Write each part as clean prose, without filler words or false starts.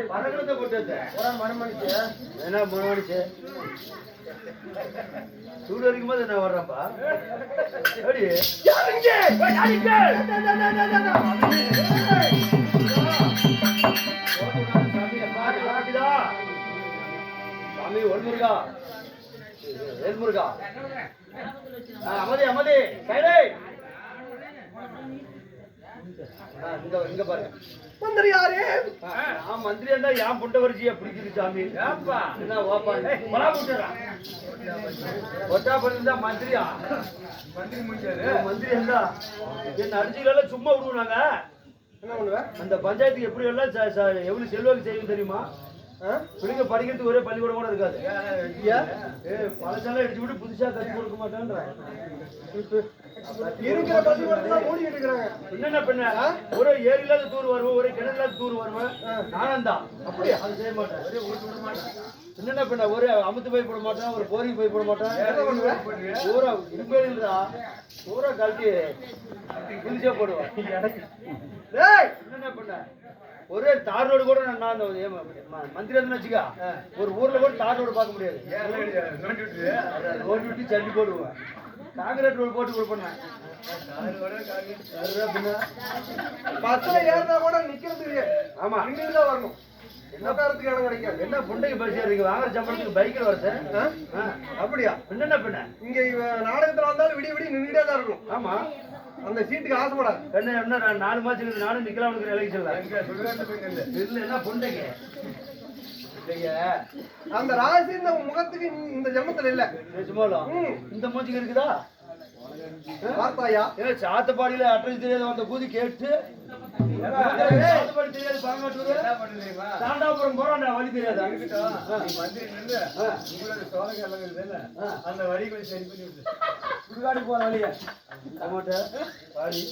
பறக்கிறத போட்டு மனமணிச்சு என்ன மனமணிச்சு சூடு வரைக்கும் போது என்ன வர்றப்பா எப்படி சாமி ஒன்முருகா வேல்முருகா அமதி அமதி கைலை இங்க பாருங்க மந்திரி யாரு மந்திரி இருந்தா ஏன் புண்ட வரிசையா பிடிக்குது சாமி என்ன ஓப்பா ஒட்டா பண்ணிருந்தா மந்திரியா மந்திரி இருந்தா என்ன அடிச்சுக்கலாம் சும்மா விடுவாங்க என்ன பண்ணுவேன் அந்த பஞ்சாயத்துக்கு எப்படி எல்லாம் எவ்வளவு செல்வாக்கு செய்யும் தெரியுமா பிள்ளைங்க படிக்கிறதுக்கு ஒரே பள்ளிக்கூடம் கூட இருக்காது பழசாலாம் எடுத்து விட்டு புதுசா கற்றுக் கொடுக்க மாட்டேன்றாங்க இருக்கிற பள்ளிக்கூடத்துல மூடி இருக்கிறாங்க என்னென்ன பண்ண ஒரே ஏரி இல்லாத தூர் வருவோம் ஒரே கிணறு இல்லாத தூர் வருவேன் நானும் தான் அப்படியே அது செய்ய மாட்டேன் ஒரே ஊட்டு விட மாட்டேன் என்னென்ன பண்ண ஒரே அமுத்து போய் போட மாட்டேன் ஒரு போரிங் போய் போட மாட்டேன் என்ன பண்ணுவேன் ஊரா இருப்பேன்றா ஊரா கழட்டி புதுசா போடுவேன் என்னென்ன பண்ண ஒரே தார் ரோடு கூட நான் மந்திரி வச்சுக்கா ஒரு ஊர்ல கூட தார் ரோடு பார்க்க முடியாது ரோடு விட்டு சல்லி போடுவேன் காங்கிரீட் ரோடு போட்டு கொடுப்பேன் பஸ்ல ஏறினா கூட நிக்கிறது ஆமா அங்கேயும் தான் வரணும் என்ன காரத்துக்கு இடம் கிடைக்காது என்ன புண்டைக்கு பஸ் ஏறீங்க வாங்குற சம்பளத்துக்கு பைக்கில் வருது அப்படியா என்னென்ன பின்ன இங்க நாடகத்துல வந்தாலும் விடிய விடிய நின்றுட்டே தான் இருக்கும் ஆமா அந்த சீட்டுக்கு ஆசைப்படாது என்ன 4 மாசத்துக்கு நானும் நிக்கலாம் எலெக்ஷன்ல இல்ல என்ன புண்டைங்க அந்த ராசி இந்த முகத்துக்கு இந்த ஜென்மத்துல இல்ல இந்த மூச்சுக்கு இருக்குதா பார்த்தாயா சாத்தப்பாடியில அட்ரஸ் தெரியாத வந்த பூதி கேட்டு சாத்தப்பாடி தெரியாது பாங்காட்டூர் தாண்டாபுரம் போறான்டா வழி தெரியாது அந்த வழி கொஞ்சம் சரி பண்ணி விட்டு சுடுகாடு போற வழியா டமாட்டா பாடி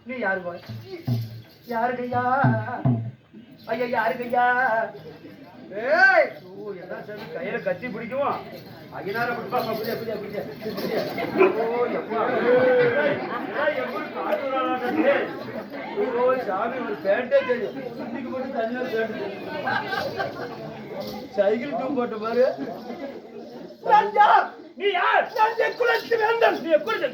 நீ யாரு யாருக்கையா ஐயா யாருக்கையா கையில கத்தி பிடிக்குமா அகினார சாமி ஒரு பேண்டே தெரியும் சுண்டிக்கு போட்டு தனியா பேண்டு சைக்கிள் டூ போட்ட பாரு நீ யார் குலத்து வேந்தன் நீ எப்படி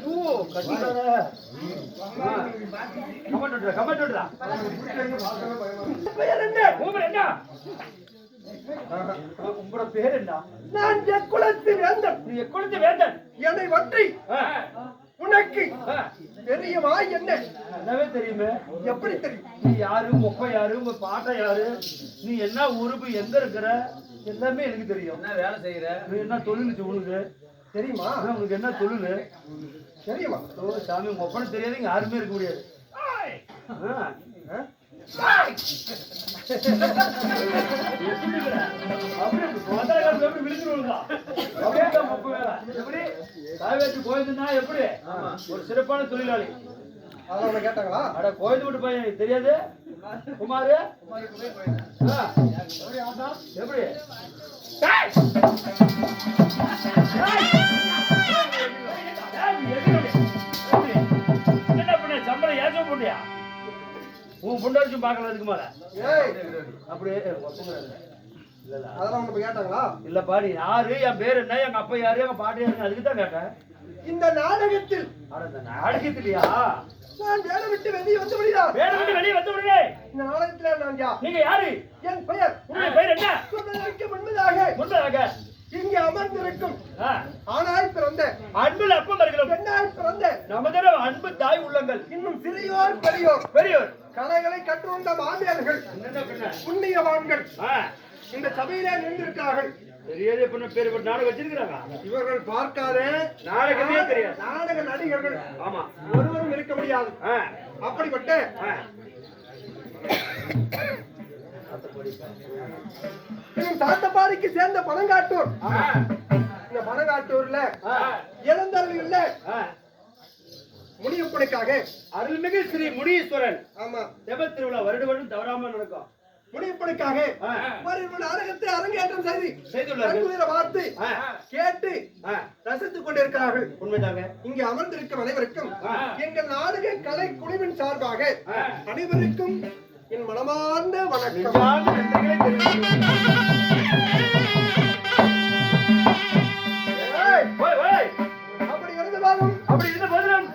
கமெண்ட் உங்களோட பேர் என்ன நான் குலத்து வேந்தன் நீ குலத்து வேந்தன் என்னை பற்றி உனக்கு தெரியுமா என்ன என்னவே தெரியுமே எப்படி தெரியும் நீ யாரு மொப்ப யாரு உங்க பாட்டை யாரு நீ என்ன உறுப்பு எங்க இருக்கிற எல்லாமே எனக்கு தெரியும் என்ன வேலை செய்யற நீ என்ன தொழில் உனக்கு தெரியுமா உனக்கு என்ன தொழில் தெரியுமா ஓ சாமி உங்க ஒப்பனை தெரியாது இங்க யாருமே இருக்க முடியாது ஒரு சிறப்பான தொழிலாளி அதான் கேட்டாங்களா அட கோயில் விட்டு பையன் தெரியாது குமாரு எப்படி என்ன பண்ண சம்பளம் ஏற்றம் போட்டியா உன் பொண்டாச்சும் பார்க்கல இருக்கு மேல அப்படியே அதெல்லாம் உனக்கு கேட்டாங்களா இல்லப்பா நீ யாரு என் பேர் என்ன எங்க அப்பா யாரு எங்க பாட்டி யாரு அதுக்கு தான் கேட்டேன் இந்த நாடகத்தில் நாடகத்திலையா நான் வேலை விட்டு வெளியே வந்து விடுகிறேன் வேலை விட்டு வெளியே வந்து விடுகிறேன் இந்த நாடகத்துல நான் யார் நீங்க யாரு என் பெயர் உங்களுடைய பெயர் என்ன சொல்வதற்கு முன்பதாக இங்கே அமர்ந்திருக்கும் ஆனாய் பிறந்த அன்பில் அப்பம் இருக்கிறோம் பெண்ணாய் பிறந்த நமது அன்பு தாய் உள்ளங்கள் இன்னும் சிறியோர் பெரியோர் கலைகளை கற்றுவந்த மாமியார்கள் புண்ணியவான்கள் இந்த சபையிலே நின்றிருக்கிறார்கள் தெரியாத பண்ண பேர் நாடகம் வச்சிருக்கிறாங்க இவர்கள் பார்க்காத நாடகமே தெரியாது நாடக நடிகர்கள் ஆமா ஒருவரும் இருக்க முடியாது அப்படிப்பட்ட சாத்தப்பாடிக்கு சேர்ந்த பனங்காட்டூர் இந்த பனங்காட்டூர்ல இளந்தரவில் இல்ல முடிவுப்படைக்காக அருள்மிகு ஸ்ரீ முனீஸ்வரன் ஆமா செப திருவிழா வருடம் தவறாம நடக்கும் முடிவுப்படைக்காக நாடகத்தை அரங்கேற்றம் செய்துள்ளார்கள் பார்த்து கேட்டு ரசித்துக் கொண்டிருக்கிறார்கள். உண்மைதாங்க. இங்கே அமர்ந்திருக்கும் அனைவருக்கும் எங்கள் நாடக கலை குழுவின் சார்பாக அனைவருக்கும் என் மனமார்ந்த வணக்கம். அப்படி இருந்த போதிலும்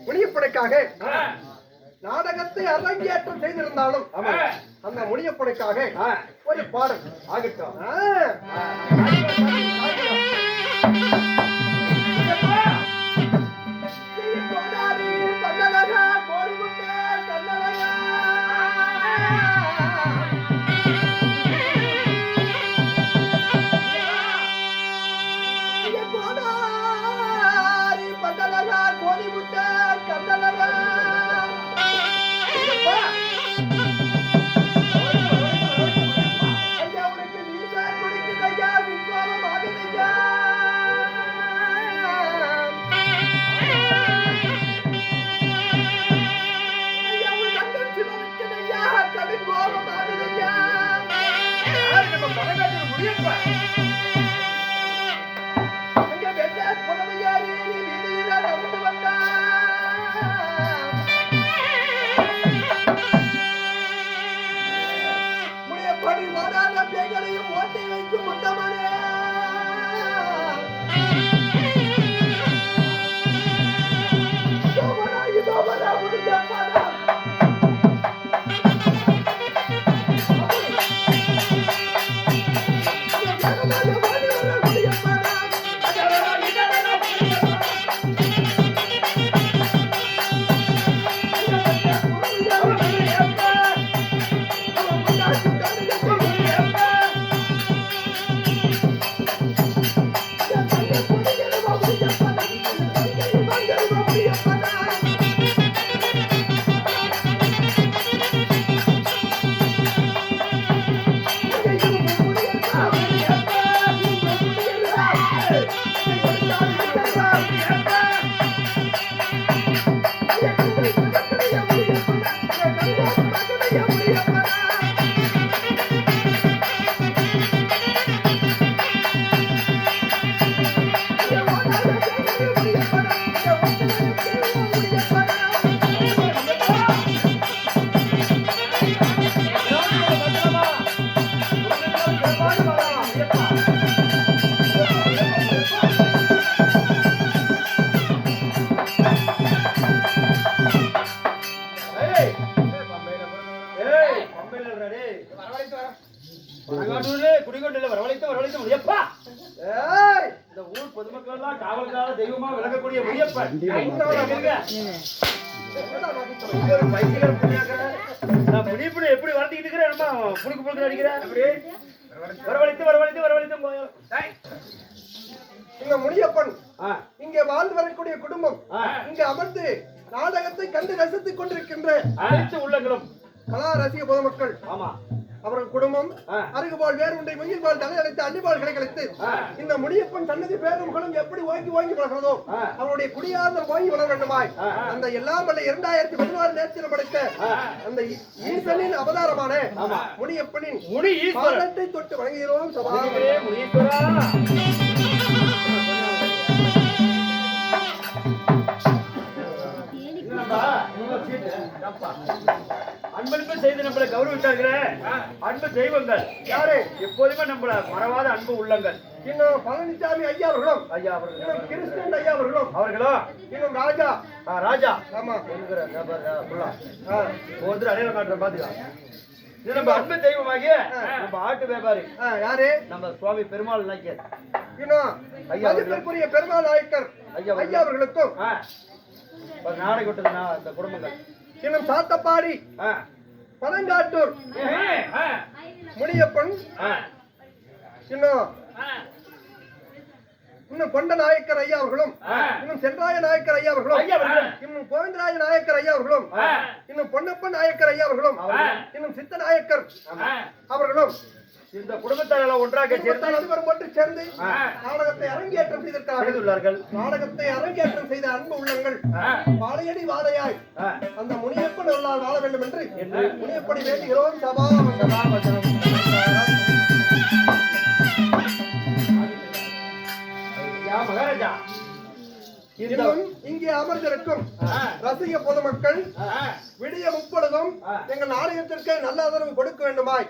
முனியப்படைக்காக நாடகத்தை அரங்கேற்றம் செய்திருந்தாலும் அந்த முனியப்படைக்காக ஒரு பாடல் ஆகட்டும். தெய்வமா விளக்கக்கூடிய முனியப்பன் முனியப்பன் எப்படி வளர்த்திக்கிட்டு இருக்கிறேன் புடுக்கு புடுக்கு அடிக்கிறேன். வரவழைத்து வரவழைத்து வரவழைத்து இந்த முனியப்பன் இங்கே வாழ்ந்து வரக்கூடிய குடும்பம் இங்க அமர்ந்து நாடகத்தை கண்டு ரசித்துக் கொண்டிருக்கின்ற அனைத்து உள்ளங்களும் கலா ரசிக பொதுமக்கள். ஆமா, அவர்கள் குடும்பம் அருகுபால் வேறு ஒன்றை மொழிபால் தலையழைத்து அள்ளிபால்களை கழித்து இந்த முனியப்பன் சன்னதி பேரும்களும் எப்படி வாங்கி வளர்கிறதோ அவருடைய குடியார்ந்த வாங்கி வளர வேண்டுமாய் அந்த எல்லாம் வல்ல 2016 நேரத்தில் படைத்த அந்த ஈசனின் அவதாரமான முனியப்பனின் பாதத்தை தொட்டு வணங்குகிறோம். அன்பளிப்பு செய்து நம்மளை கௌரவித்தார்களே அன்பு தெய்வங்கள் யாரு எப்போதுமே நம்மள மறவாத அன்பு உள்ளங்கள். இன்னும் பழனிசாமி ஐயா அவர்களும் கிருஷ்ணன் ஐயா அவர்களும் இன்னும் ராஜா ராஜா ஆமா ஒருத்தர் அடையாளம் காட்டுற பாத்துக்கலாம். இது நம்ம அன்பு தெய்வமாகிய நம்ம ஆட்டு வியாபாரி யாரு நம்ம சுவாமி பெருமாள் நாயக்கர் இன்னும் பெருமாள் நாயக்கர் ஐயா அவர்களுக்கும் நாடக விட்டதுனா இந்த குடும்பங்கள் இன்னும் சாத்தப்பாடி பனங்காட்டூர் முனியப்பன் இன்னும் கொண்ட நாயக்கர் ஐயா அவர்களும் இன்னும் சென்றாய நாயக்கர் ஐயா அவர்களும் இன்னும் கோவிந்தராஜ நாயக்கர் ஐயா அவர்களும் இன்னும் பொன்னப்பன் நாயக்கர் ஐயா அவர்களும் இன்னும் சித்த நாயக்கர் அவர்களும் இந்த குடும்பத்தார்கள் ஒன்றாக சேர்ந்து நாடகத்தை அரங்கேற்றம் செய்திருக்கிறார்கள். நாடகத்தை அரங்கேற்றம் செய்த அன்பு உள்ளங்கள் வாழையடி வாழையாய் அந்த முனியப்பன் அருளால் வாழ வேண்டும் என்று முனியப்படி வேண்டுகிறோம். இன்னும் இங்கே அமர்ந்திருக்கும் ரசிக பொதுமக்கள் விடிய முப்பொழுதும் எங்கள் நாடகத்திற்கு நல்ல ஆதரவு கொடுக்க வேண்டுமாய்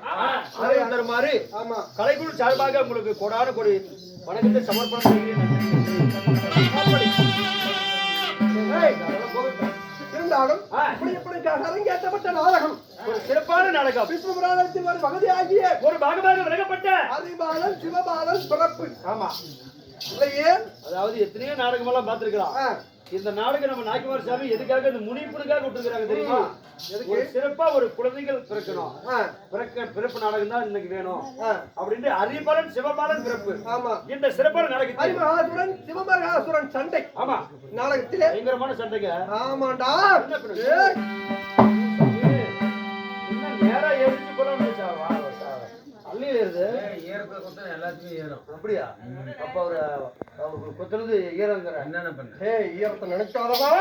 தருமாறு ஆமா கலைக்குழு சார்பாக உங்களுக்கு கொடான கொடி வணக்கத்தை சமர்ப்பணம் செய்கிறேன். இருந்தாலும் அரங்கேற்றப்பட்ட நாடகம் ஒரு சிறப்பான நாடகம். விஷ்ணு புராணத்தில் ஒரு பகுதியாகிய ஒரு பாகமாக விளக்கப்பட்ட அதிபாலன் சிவபாலன் பிறப்பு. ஆமா இல்லையே, அதாவது எத்தனையோ நாடகம் எல்லாம் பார்த்திருக்கலாம். இந்த நாடகம் நம்ம நாய்க்குமார் சாமி எதுக்காக இந்த முனிப்புக்காக விட்டுருக்காங்க தெரியுமா? ஒரு சிறப்பா ஒரு குழந்தைகள் பிறக்கணும், பிறப்பு நாடகம் தான் இன்னைக்கு வேணும் அப்படின்ட்டு ஹரிபாலன் சிவபாலன் பிறப்பு. ஆமா, இந்த சிறப்பான நாடகம் ஹரிமகாசுரன் சிவமகாசுரன் சண்டை. ஆமா, நாடகத்திலே பயங்கரமான சண்டைங்க. ஆமாண்டா, நேரா எழுதி போல அப்படியா? அப்ப அவரு கொத்துறது ஈரங்கிற என்னென்ன பண்ண ஈரத்தை நினைச்சாதவா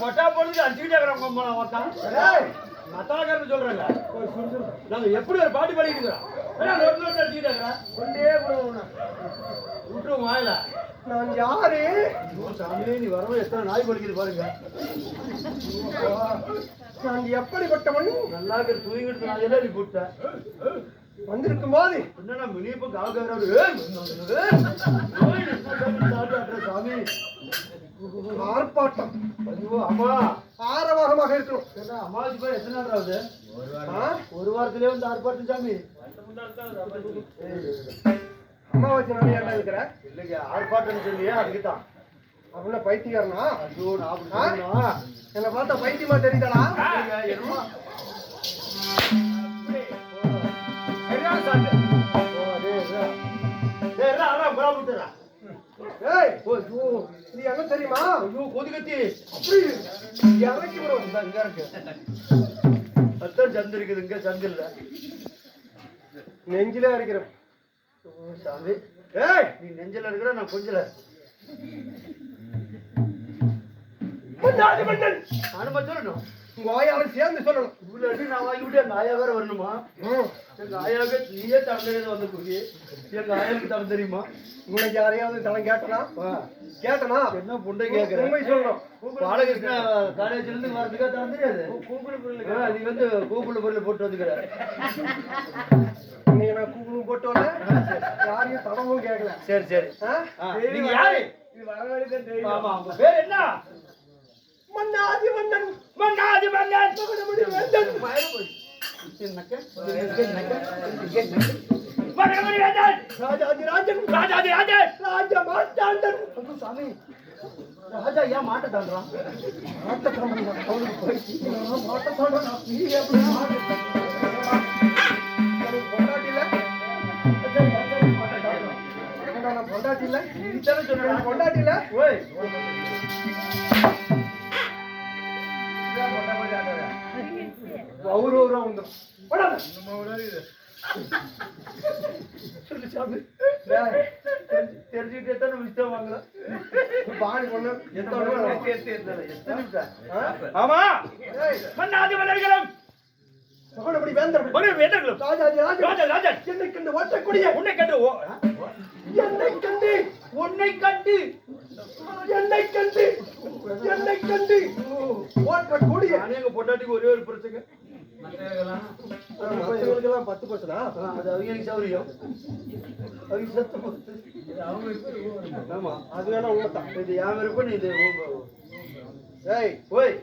பொட்டா போடுறது அடிச்சுக்கிட்டே மத்தாக்காரன்னு சொல்றாங்க. நாங்க எப்படி ஒரு பாட்டு பாடிட்டு விட்டுருவோம் வாயில. நான் யாரு சாமியே, நீ வரவும் எத்தனை நாய் பலிக்குது பாருங்க. நான் எப்படிப்பட்டவன்? நல்லா இருக்கிற தூங்கிட்டு நாயெல்லாம் நீ போட்ட வந்திருக்கும் போது என்னன்னா மினிப்பு காக்காரு சாமி ஆர்ப்பாட்டம். ஐயோ அம்மா, ஆரவாரமாக இருக்கணும். அம்மாவுக்கு போய் எத்தனை நாள் ஆகுது? ஒரு வாரத்திலே வந்து ஆர்ப்பாட்டம் சாமி. அம்மாவாசி நானே என்ன இருக்கிற இல்லைங்க, ஆர்ப்பாட்டம் சொல்லியே அதுக்குதான். அப்படின்னா பைத்தியக்காரனா? ஐயோ, நான் என்ன பார்த்தா பைத்தியமா தெரியுதா? என்னமா நீ என்ன தெரியுமா? கொதிகத்தி அப்படி இறக்கி விடுவோம். இங்க இருக்கு, அதான் சந்து இருக்குது. இங்க சந்து இல்ல, நெஞ்சில இருக்கிற சாமி. நீ நெஞ்சில இருக்கிற, நான் கொஞ்சல அனுமதி சொல்லணும். உங்க வாயால சேர்ந்து சொல்லணும். இவ்வளவு அடி நான் வாங்கி விட்டு எங்க ஆயா வேற வரணுமா? எங்க ஆயாவுக்கு நீயே தரந்தது வந்து குடி. எங்க ஆயாவுக்கு தரம் தெரியுமா? உனக்கு யாரையாவது தரம் கேட்டனா? கேட்டனா? என்ன புண்டை கேட்கற? உண்மை சொல்லணும். பாலகிருஷ்ணா காலேஜ்ல இருந்து வரதுக்கா தரம் தெரியாது? கூகுள் பொருள் நீ வந்து கூகுள் பொருள் போட்டு வந்துக்கிற. நீங்க நான் கூகுளும் போட்டு வரல, யாரையும் தடமும் கேட்கல. சரி சரி. நீங்க யாரு? இது வரவேற்க தெரியும். ஆமா, உங்க பேர் என்ன? மன்னாதி மன்னன். மன்னாதி மன்னன். மகனமுடி வேந்தன். மகனமுடி வேந்தன். ராஜாதி ராஜன். ராஜாதி ராஜன். ராஜா மாட்டாண்டன். சாமி, ராஜா ஏன் மாட்ட தாண்டான்? மாட்டத்தாண்டன் அவனுக்கு போயிடுச்சு. மாட்டத்தாண்டன் நீ எப்படி பொண்டாட்டில பொண்டாட்டில பொண்டாட்டில ஓய் கௌரவம் உண்டு. சொல்லு சாமி, தெரிஞ்சுக்கிட்டே தான் நம்ம இஷ்டம் வாங்கலாம். பாணி பொண்ணு ஆமா, மன்னாதி மன்னர்களும் மகனமுடி வேந்தன். ஒரு வேந்தர்களும் ராஜாதி ராஜன். ராஜா ராஜன். என்னை கண்டு ஓட்டக்கூடிய உன்னை கண்டு என்னை கண்டு உன்னை கண்டு என்னை கண்டு என்னை கண்டு ஓட்டக்கூடிய அநேக பொண்டாட்டிக்கு ஒரே ஒரு பிரச்சனை. மற்றவர்களுக்கெல்லாம் 10%. அது அவங்களுக்கு சௌரியம், அவங்க சத்த பொறுத்து. ஆமா, அது வேணா உண்மைத்தான். இது என் விருப்பம். நீ இது ஏய் ஓய்,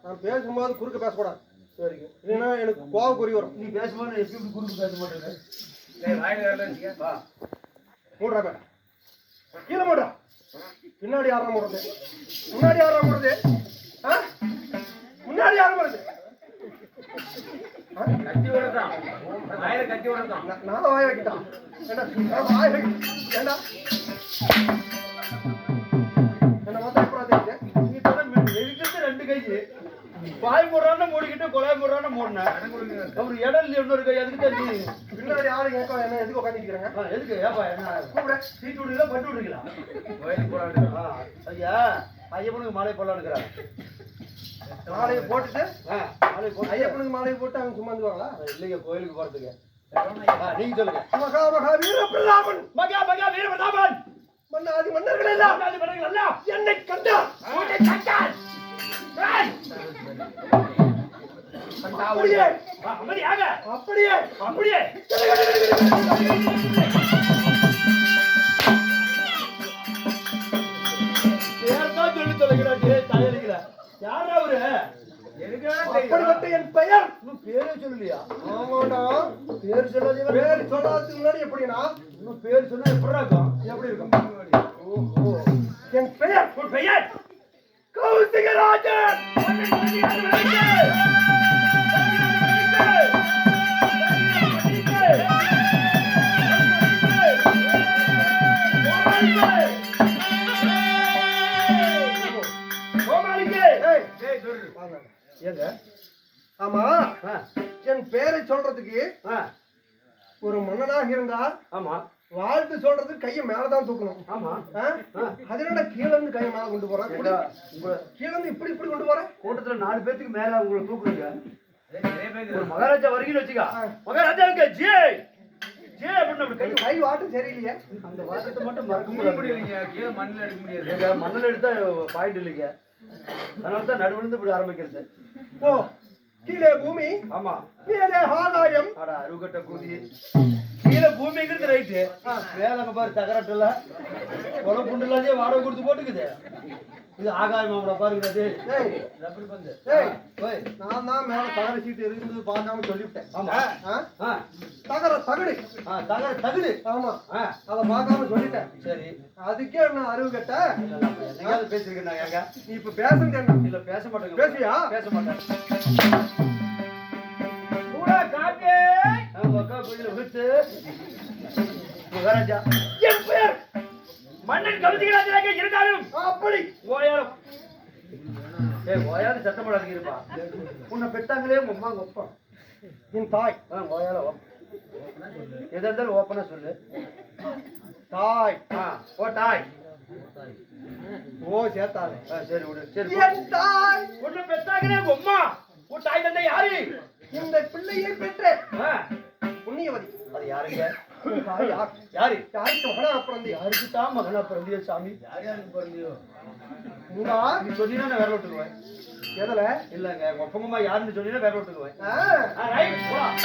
நான் பேசும்போது குறுக்க பேசக்கூடாது. சரிங்க. இல்லைன்னா எனக்கு கோவம் குறி வரும். நீ பேசும்போது எப்படி குறுக்கு பேச மாட்டேங்க. மூடுறா பேட்டா, கீழே மூடுறா. பின்னாடி யாரா மூடுறது? முன்னாடி யாரா மூடுறது? முன்னாடி யாரும் வருது? கட்டி விடத்தான், வாயில கட்டி விடத்தான். நான் வாய வைக்கிட்டான். ஏண்டா வாய ஏண்டா என்ன பார்த்தா எப்படா நீ தானே எதுக்கு ரெண்டு கை பாய் முறான மூடிக்கிட்டு கொலை முறான மூடின அவர் இடம் இன்னொரு கை. அதுக்கு தான் நீ பின்னாடி யாரு கேட்க என்ன எதுக்கு உட்காந்துக்கிறாங்க? எதுக்கு ஏப்பா என்ன கூப்பிட சீட்டு விடுங்களா பட்டு விடுங்களா? கோயிலுக்கு போலான்னு ஐயா ஐயப்பனுக்கு மாலை போடலான்னுக்கிறான். மாலையை போட்டுட்டு மாலை போட்டு ஐயப்பனுக்கு மாலையை போட்டு அவங்க சும்மா வந்துவாங்களா? இல்லைங்க, கோயிலுக்கு போறதுக்கு. நீங்க சொல்லுங்க. மகா மகா வீரபிரதாபன். மகா மகா வீரபிரதாபன். மன்னாதி மன்னர்கள் எல்லாம் மன்னாதி மன்னர்கள் எல்லாம் என்னை கண்டார். உன்னை கண்டார். அப்படியே அமைதியாக அப்படியே அப்படியே பேர்தான் சொல்லி தொலைக்கிறாங்க. தலையடிக்கல யாரா அவரு? அப்படிப்பட்ட என் பெயர். இன்னும் பேரே சொல்லலையா? ஆமாடா, பேர் சொல்லாதே. பேர் சொல்லாததுக்கு முன்னாடி எப்படின்னா இன்னும் பேர் சொன்னா எப்படி இருக்கும்? எப்படி இருக்கும்? ஓஹோ, என் பெயர் உன் பெயர் கௌசிகராஜன். ஏங்க ஆமா, என் பெயரை சொல்றதுக்கு ஒரு மன்னனாக இருந்தா ஆமா வாழ்த்து சொல்றதுக்கு கையை மேலதான் தூக்கணும். ஆமா, அதனால கீழே இருந்து கையை மேல கொண்டு போறேன். கீழே இருந்து இப்படி இப்படி கொண்டு போறேன். கூட்டத்துல 4 பேத்துக்கு மேல உங்களை தூக்குறீங்க. ஒரு மகாராஜா வருகிற வச்சுக்கா, மகாராஜாவுக்கு ஜெய் ஜெய் அப்படின்னு அப்படி கை வாட்டும் சரியில்லையே. அந்த வாட்டத்தை மட்டும் மறக்க முடியல. கீழே மண்ணில் எடுக்க முடியாது. மண்ணில் எடுத்தா பாயிண்ட் இல்லைங்க. அதனால தான் நடுவிலிருந்து இப்படி ஆரம்பிக்கிறது. ஓ, கீழே பூமி, ஆமா, மேலே ஆகாயம். அடா அருகட்ட கூதி. கீழே பூமிங்கிறது ரைட்டு. வேலைங்க பாரு தகரட்டுல கொலை புண்டு இல்லாதே வாடகை கொடுத்து போட்டுக்குது. இது ஆகாயம் அவங்கள பாருங்கிறது. நான் தான் மேல தகர சீட்டு இருக்குது பார்க்காம சொல்லிவிட்டேன். ஆமா, தகர தகடு. தகர தகுடு. ஆமா, அதை பார்க்காம சொல்லிட்டேன். சரி, அதுக்கே நான் அறிவு கேட்ட என்னையாவது பேசிருக்கேன். நீ இப்ப பேசுங்க. இல்ல பேச மாட்டேங்க. பேசியா? பேச மாட்டேன். மகாராஜா என் பெயர் மன்னன் கவுசிகராஜனாக இருந்தாலும் அப்படி ஓயாலும் ஓயாலும் சத்தம் போடாதீங்க இருப்பா. உன்னை பெற்றாங்களே உங்க அம்மா உங்க அப்பா. என் தாய். ஓயாலும் எதா இருந்தாலும் ஓப்பனா சொல்லு. தாய். ஓ தாய். ஓ சேர்த்தாரு. சரி விடு. சரி, என் தாய். உன்னை பெற்றாங்களே உங்க அம்மா. உன் தாய் தந்தை யாரு? இந்த பிள்ளையை பெற்ற புண்ணியவதி. அது யாருங்க? யாரு? யாருக்கு மகனா பிறந்து? யாருக்கு தான் மகனா பிறந்தியோ சாமி? யாருக்கு பிறந்தியோ? நீ சொன்னீங்கன்னா நான் வேற விட்டுக்குவேன். எதுல? இல்லங்க உங்க ஒப்பங்கம்மா யாருன்னு சொன்னீங்கன்னா வேற விட்டுக்குவேன். ரைட் போலாம்.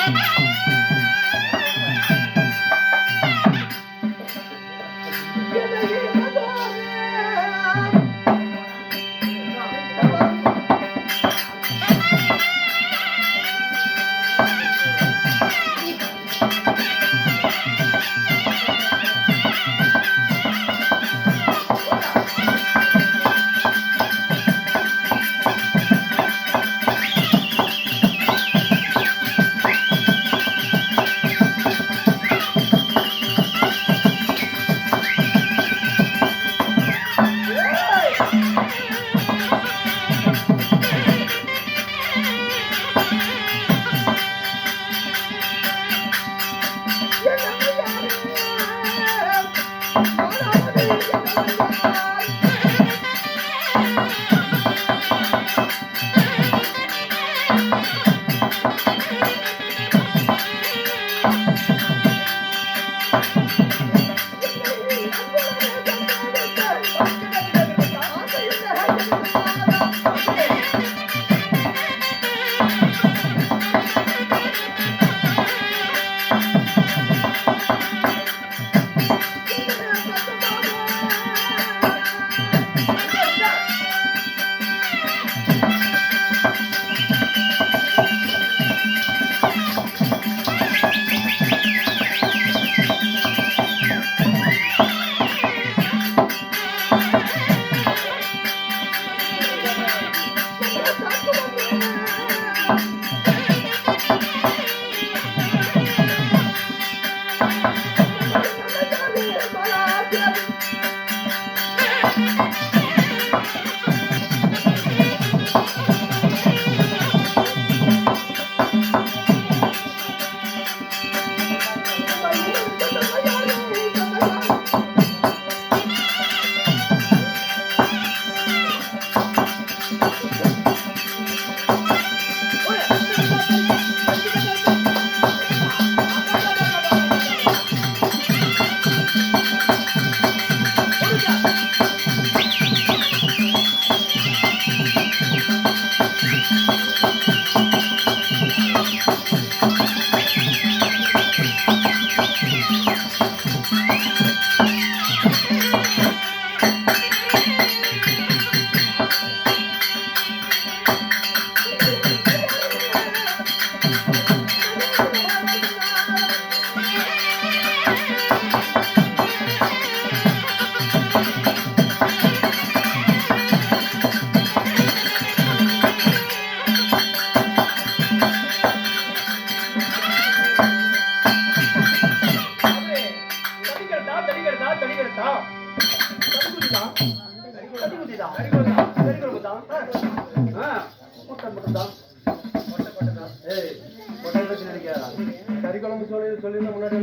கறிக்குழம்பு சொல்லி முன்னாடி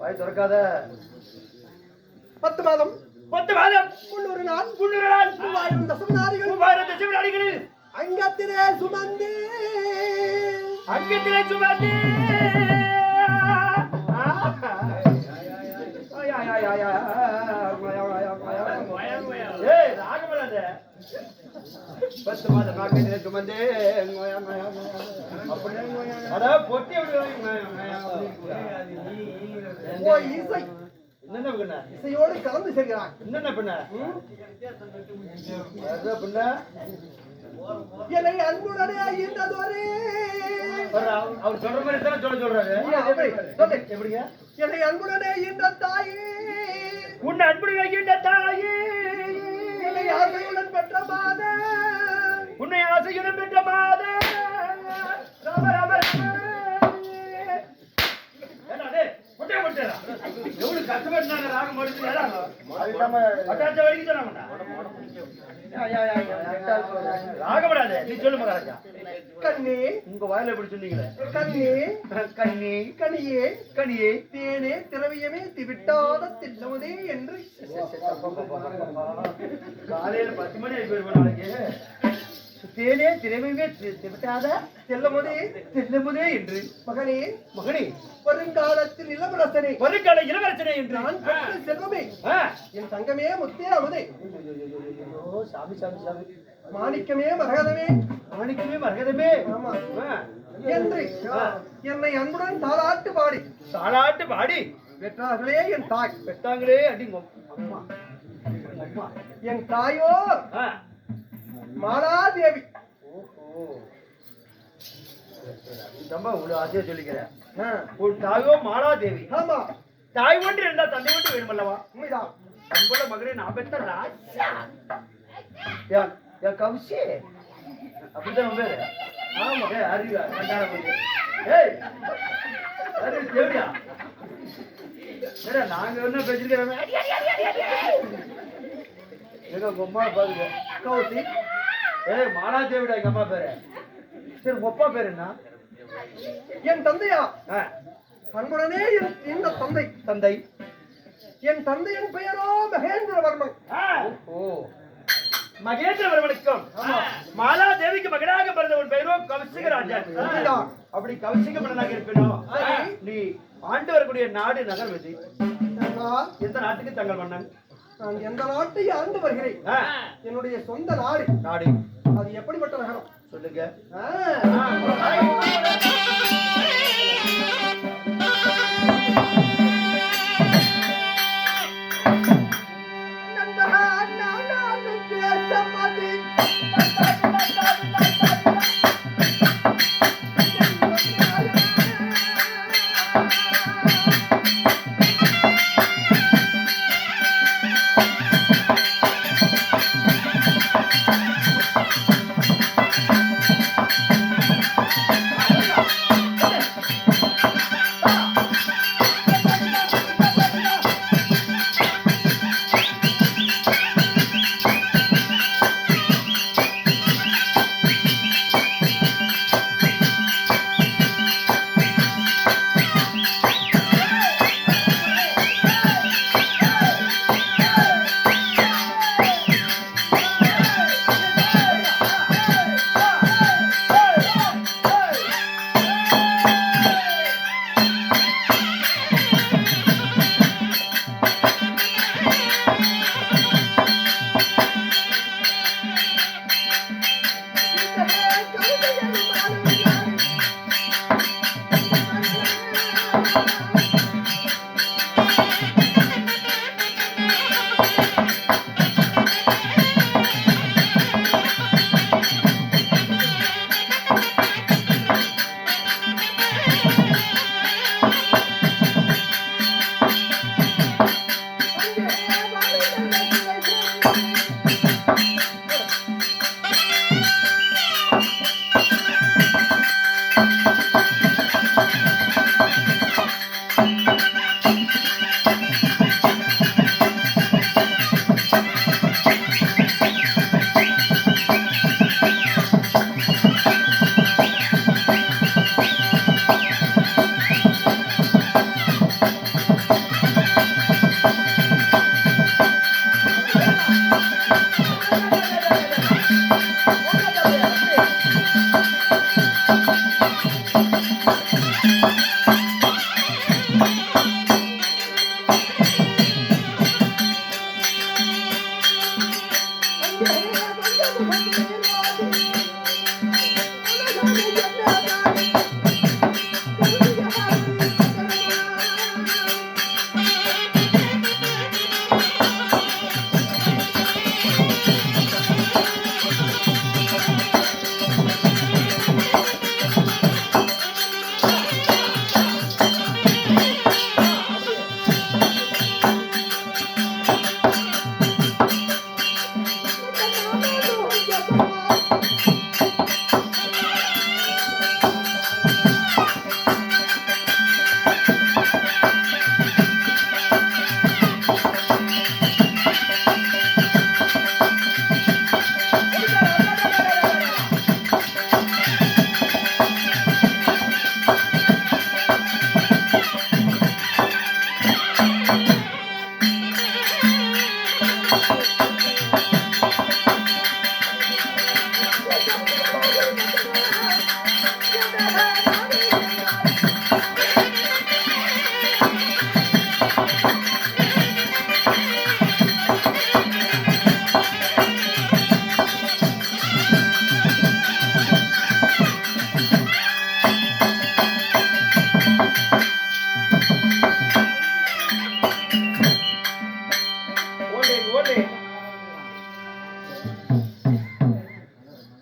வாய் திறக்காத. 10 மாதம் 10 மாதம் 300 நாள் 3000 தசமநாடிகளில் அங்கத்திலே சுமந்து இசையோடு கலந்து செல்கிறான். என்னென்ன பண்ண என்னை அன்புடனே இருந்ததொரு அவர் சொல்ற மாதிரி தானே சொல்றாரு. எப்படிங்க? என்னை அன்புடனே இருந்த தாயே, உன்னை அன்புடன் வைக்கின்ற தாயே, என்னை ஆசையுடன் பெற்ற மாத, உன்னை ஆசையுடன் பெற்ற மாத, ராம ராம எவ்வளவு கஷ்டப்பட்டாங்க ராகம் முடிச்சு வரைக்கும் சொன்னாங்க. ராகப்படாது, நீ சொல்லு மகாராஜா. கண்ணே உங்க வாயில எப்படி சொன்னீங்களே? கண்ணே கண்ணி கனியே கனியே தேனே திரவியமே திவிட்டாத தில்லமுதே என்று காலையில 10 மணி ஆகி போயிருப்போம் நாளைக்கு. தேனே திரவியமே திவிட்டாத செல்லமுதே தில்லமுதே என்று மகனே மகனே வருங்காலத்தில் இளவரசனே வருங்கால இளவரசனே என்று நான் பெற்ற செல்வமே என் தங்கமே முத்தே அமுதே சாமி சாமி சாமி மாணிக்கமே மரகதமே மாணிக்கமே மரகதமே ஆமா என்று என்னை அன்புடன் தாளாட்டு பாடி தாளாட்டு பாடி பெற்றார்களே என் தாய் பெற்றாங்களே அடிங்க அம்மா அம்மா என் தாயோ மாலாதேவி. ஓஹோ இதம்மா உள்ள ஆசையா சொல்லிக்கிறேன். ஒரு தாயோ மாலாதேவி. ஆமா தாய் ஒன்று இருந்தால் தந்தை ஒன்று வேணுமல்லவா? உண்மைதான். அன்புள்ள மகனே நான் பெற்ற ராஜா யா கவுசி அப்படிதான் பேரு. ஆமா அறிவா கண்டார ஏய் அறிவு தேவையா? நாங்க என்ன பேசிருக்கிறோம்? எங்க அம்மா பாருங்க கவுசி. ஏய் மாலாதேவிடா எங்க அம்மா பேரு. சரி ஒப்பா பேரு என்ன? என் தந்தையா? அன்புடனே இந்த தந்தை தந்தை என் தந்தையின் பெயரோ மகேந்திரவர்மன். ஓ மகேந்திரவர்மனுக்கும் மாலாதேவிக்கு மகனாக பிறந்த உன் பெயரோ கௌசிகராஜன். அப்படி கௌசிக மன்னனாக இருப்பினோம் நீ ஆண்டு வரக்கூடிய நாடு நகர் எது? எந்த நாட்டுக்கு தங்கள் மன்னன்? நான் எந்த நாட்டை ஆண்டு வருகிறேன்? என்னுடைய சொந்த நாடு. நாடு அது எப்படிப்பட்ட நகரம் சொல்லுங்க.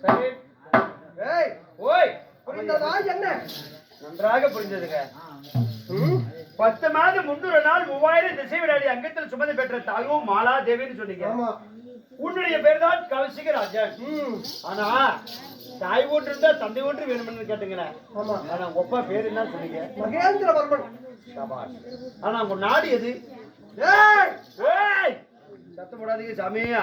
சரி. ஏய் ஓய், புரிந்ததா என்ன? நன்றாக புரிஞ்சதுங்க. ம்? 10 மாதம் 300 நாள் 3000 திசை விடாடி அங்கத்தில் சுமந்து பெற்ற தாயும் மாலா தேவின்னு சொன்னீங்க. ஆமா. உன்னுடைய பேர் தான் கௌசிக ராஜன். ம். ஆனா தாய் ஒன்று இருந்தா தந்தை ஒன்று வேணும்னு கேட்டுங்கிறேன். ஆமா. ஆனா ஒப்பா பேர் என்ன சொன்னீங்க? மகேந்திரவர்மன். சபாஷ். ஆனா உங்க நாடு எது? ஏய் ஏய், சத்தம் போடாதீங்க சாமி.